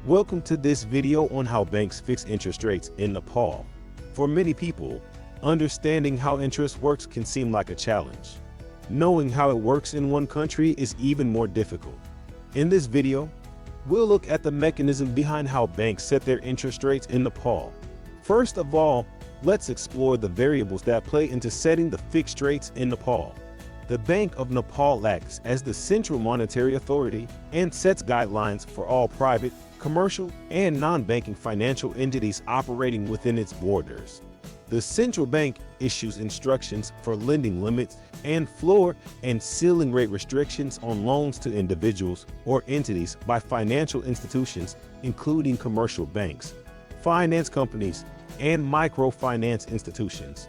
Welcome to this video on how banks fix interest rates in Nepal. For many people, understanding how interest works can seem like a challenge. Knowing how it works in one country is even more difficult. In this video, we'll look at the mechanism behind how banks set their interest rates in Nepal. First of all, let's explore the variables that play into setting the fixed rates in Nepal. The Bank of Nepal acts as the central monetary authority and sets guidelines for all private, commercial, and non-banking financial entities operating within its borders. The central bank issues instructions for lending limits and floor and ceiling rate restrictions on loans to individuals or entities by financial institutions, including commercial banks, finance companies, and microfinance institutions.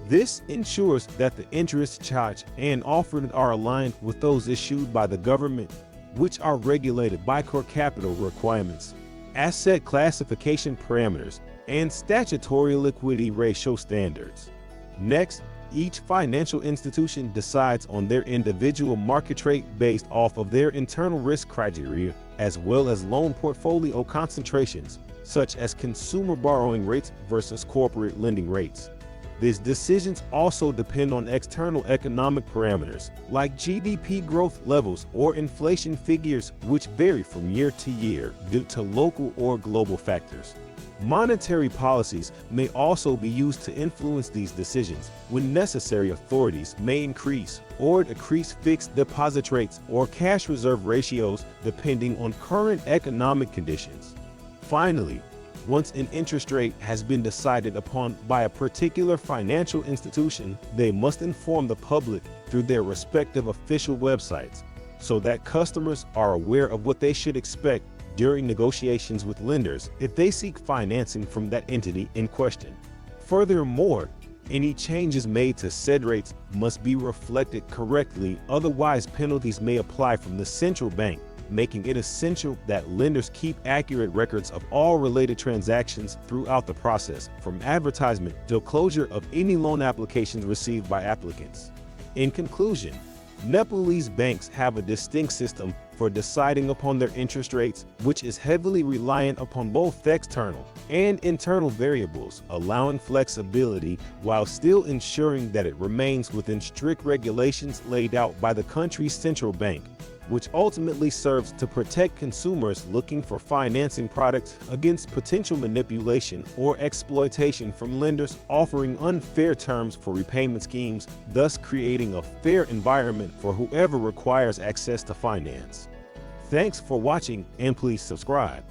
This ensures that the interests charged and offered are aligned with those issued by the government, which are regulated by core capital requirements, asset classification parameters, and statutory liquidity ratio standards. Next, each financial institution decides on their individual market rate based off of their internal risk criteria, as well as loan portfolio concentrations, such as consumer borrowing rates versus corporate lending rates. These decisions also depend on external economic parameters, like GDP growth levels or inflation figures, which vary from year to year due to local or global factors. Monetary policies may also be used to influence these decisions. When necessary, authorities may increase or decrease fixed deposit rates or cash reserve ratios depending on current economic conditions. Finally, once an interest rate has been decided upon by a particular financial institution, they must inform the public through their respective official websites so that customers are aware of what they should expect during negotiations with lenders if they seek financing from that entity in question. Furthermore, any changes made to said rates must be reflected correctly, otherwise penalties may apply from the central bank, making it essential that lenders keep accurate records of all related transactions throughout the process, from advertisement to closure of any loan applications received by applicants. In conclusion, Nepalese banks have a distinct system for deciding upon their interest rates, which is heavily reliant upon both external and internal variables, allowing flexibility while still ensuring that it remains within strict regulations laid out by the country's central bank, which ultimately serves to protect consumers looking for financing products against potential manipulation or exploitation from lenders offering unfair terms for repayment schemes, thus creating a fair environment for whoever requires access to finance. Thanks for watching, and please subscribe.